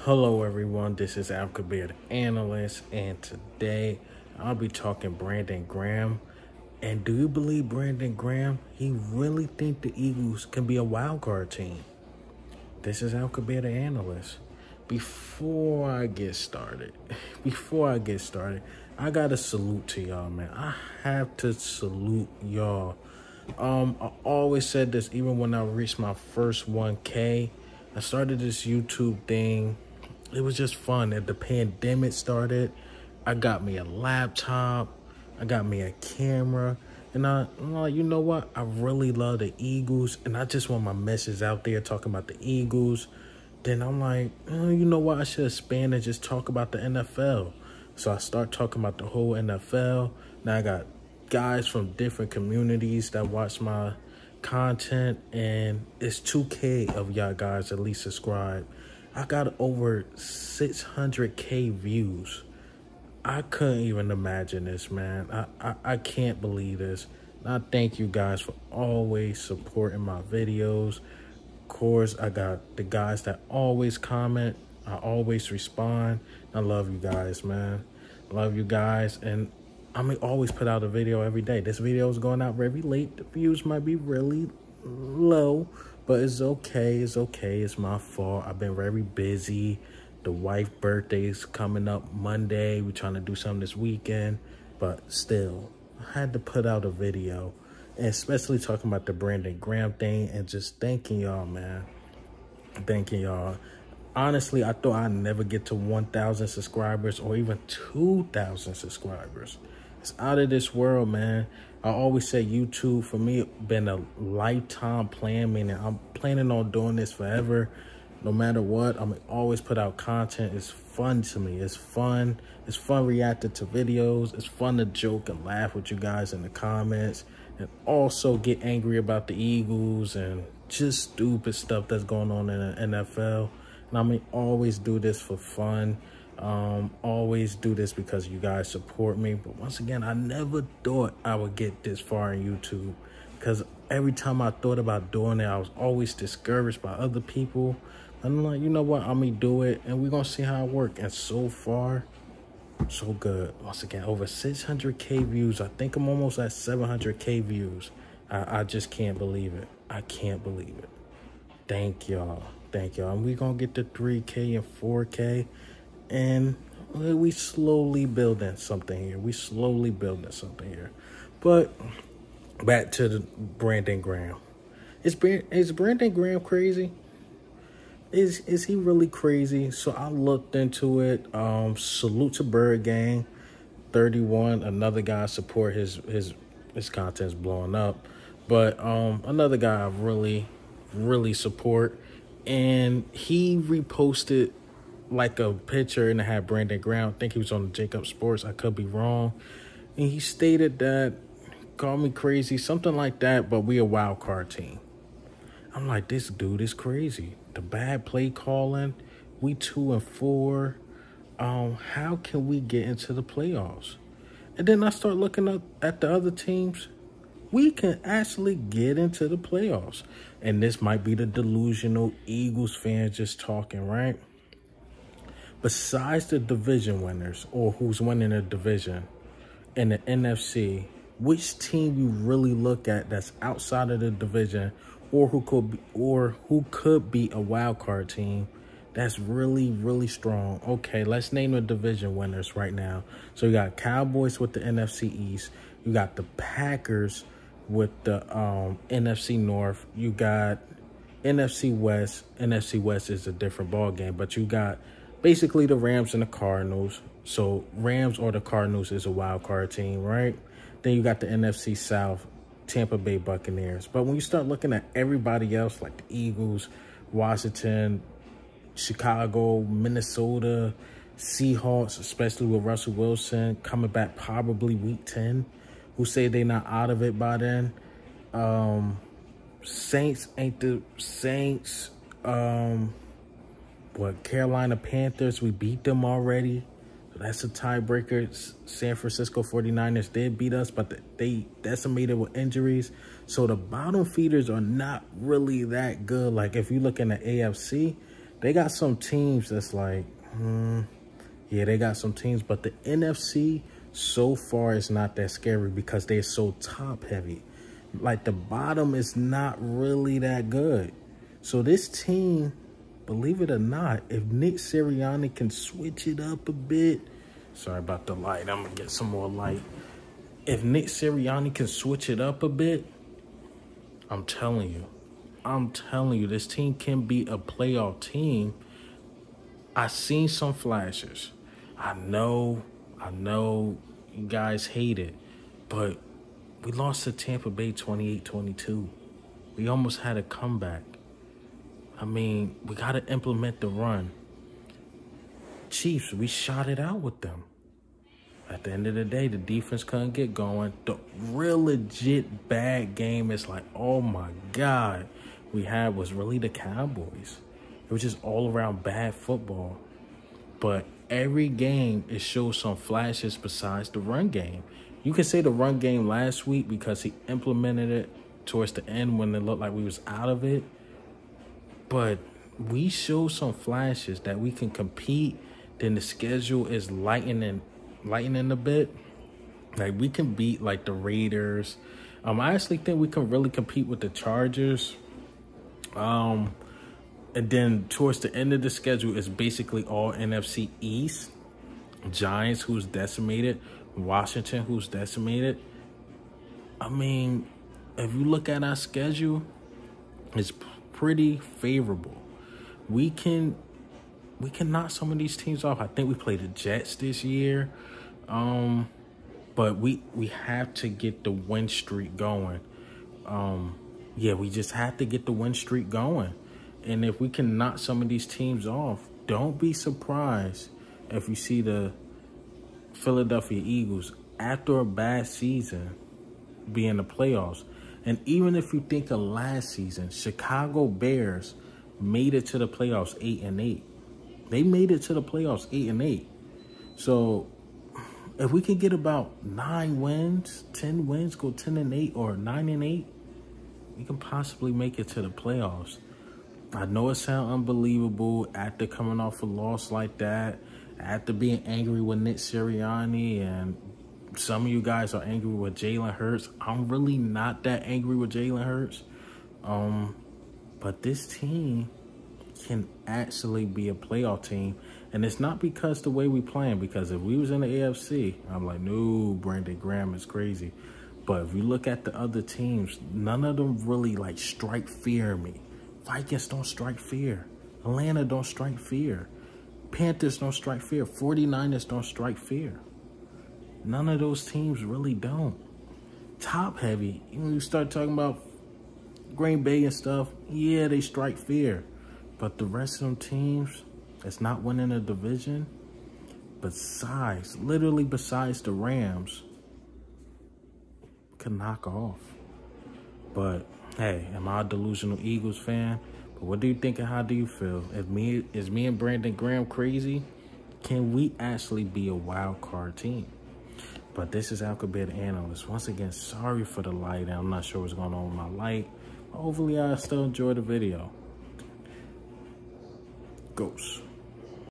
Hello everyone, this is Alcabir the Analyst, and today I'll be talking Brandon Graham. And do you believe Brandon Graham? He really think the Eagles can be a wild card team? This is Alcabir the Analyst. Before I get started, I gotta salute to y'all, man. I have to salute y'all. I always said this even when I reached my first 1K. I started this YouTube thing. It was just fun. As the pandemic started, I got me a laptop. I got me a camera. And I'm like, you know what? I really love the Eagles. And I just want my message out there talking about the Eagles. Then I'm like, oh, you know what? I should expand and just talk about the NFL. So I start talking about the whole NFL. Now I got guys from different communities that watch my content. And it's 2K of y'all guys at least subscribe. I got over 600K views. I couldn't even imagine this, man. I can't believe this. And I thank you guys for always supporting my videos. Of course, I got the guys that always comment. I always respond. I love you guys, man. Love you guys. And I may always put out a video every day. This video is going out very late. The views might be really low, but it's okay. It's okay. It's my fault. I've been very busy. The wife's birthday is coming up Monday. We're trying to do something this weekend, but still, I had to put out a video, and especially talking about the Brandon Graham thing and just thanking y'all, man. Thanking y'all. Honestly, I thought I'd never get to 1,000 subscribers or even 2,000 subscribers. It's out of this world, man. I always say YouTube, for me, been a lifetime plan, meaning I'm planning on doing this forever. No matter what, I'm always put out content. It's fun to me. It's fun. It's fun reacting to videos. It's fun to joke and laugh with you guys in the comments. And also get angry about the Eagles and just stupid stuff that's going on in the NFL. And I mean, always do this for fun. Always do this because you guys support me. But once again, I never thought I would get this far in YouTube, because every time I thought about doing it, I was always discouraged by other people. And I'm like, you know what? I'm gonna do it, and we're gonna see how it works. And so far, so good. Once again, over 600K views. I think I'm almost at 700K views. I just can't believe it. I can't believe it. Thank y'all. Thank y'all. And we're gonna get to 3K and 4K. And we slowly building something here. We slowly building something here. But back to the Brandon Graham. Is Brandon Graham crazy? Is he really crazy? So I looked into it. Salute to Bird Gang 31. Another guy support his content's blowing up. But another guy I really support. And he reposted like a picture and it had Brandon Graham. I think he was on Jacob Sports. I could be wrong. And he stated that, call me crazy, something like that, but we a wild card team. I'm like, this dude is crazy. The bad play calling, we 2-4. How can we get into the playoffs? And then I start looking up at the other teams. We can actually get into the playoffs. And this might be the delusional Eagles fan just talking, right? Besides the division winners, or who's winning a division in the NFC, which team you really look at that's outside of the division, or who could be a wild card team that's really strong? Okay, let's name the division winners right now. So you got Cowboys with the NFC East. You got the Packers with the NFC North. You got NFC West. NFC West is a different ball game, but you got basically the Rams and the Cardinals. So Rams or the Cardinals is a wild card team, right? Then you got the NFC South, Tampa Bay Buccaneers. But when you start looking at everybody else, like the Eagles, Washington, Chicago, Minnesota, Seahawks, especially with Russell Wilson coming back probably week 10, who say they're not out of it by then. Saints ain't the Saints. Carolina Panthers, we beat them already. That's a tiebreaker. San Francisco 49ers did beat us, but they decimated with injuries. So the bottom feeders are not really that good. Like if you look in the AFC, they got some teams that's like, yeah, they got some teams, but the NFC so far is not that scary because they're so top heavy. Like the bottom is not really that good. So this team, believe it or not, if Nick Sirianni can switch it up a bit, sorry about the light, I'm gonna get some more light. If Nick Sirianni can switch it up a bit, I'm telling you, this team can be a playoff team. I seen some flashes. I know you guys hate it, but we lost to Tampa Bay 28-22. We almost had a comeback. I mean, we got to implement the run. Chiefs, we shot it out with them. At the end of the day, the defense couldn't get going. The real legit bad game is like, oh my God, we had was really the Cowboys. It was just all around bad football. But every game, it shows some flashes besides the run game. You can say the run game last week because he implemented it towards the end when it looked like we was out of it. But we show some flashes that we can compete. Then the schedule is lightening a bit. Like we can beat like the Raiders. I actually think we can really compete with the Chargers. And then towards the end of the schedule is basically all NFC East. Giants, who's decimated. Washington, who's decimated. I mean, if you look at our schedule, it's pretty favorable. We can knock some of these teams off. I think we played the Jets this year. But we have to get the win streak going. Yeah, we just have to get the win streak going. And if we can knock some of these teams off, don't be surprised if you see the Philadelphia Eagles, after a bad season, be in the playoffs. And even if you think of last season, Chicago Bears made it to the playoffs 8-8. They made it to the playoffs 8-8. So if we could get about 9 wins, 10 wins, go 10-8 or 9-8, we can possibly make it to the playoffs. I know it sounds unbelievable after coming off a loss like that, after being angry with Nick Sirianni, and some of you guys are angry with Jalen Hurts. I'm really not that angry with Jalen Hurts. But this team can actually be a playoff team. And it's not because the way we playing, because if we was in the AFC, I'm like, no, Brandon Graham is crazy. But if you look at the other teams, none of them really like strike fear in me. Vikings don't strike fear. Atlanta don't strike fear. Panthers don't strike fear. 49ers don't strike fear. None of those teams really don't. Top heavy, when you start talking about Green Bay and stuff, yeah, they strike fear. But the rest of them teams that's not winning a division, literally besides the Rams, can knock off. But hey, am I a delusional Eagles fan? But what do you think and how do you feel? Is me and Brandon Graham crazy? Can we actually be a wild card team? But this is Alcabet Analyst. Once again, sorry for the light. I'm not sure what's going on with my light. Hopefully I still enjoy the video. Ghost.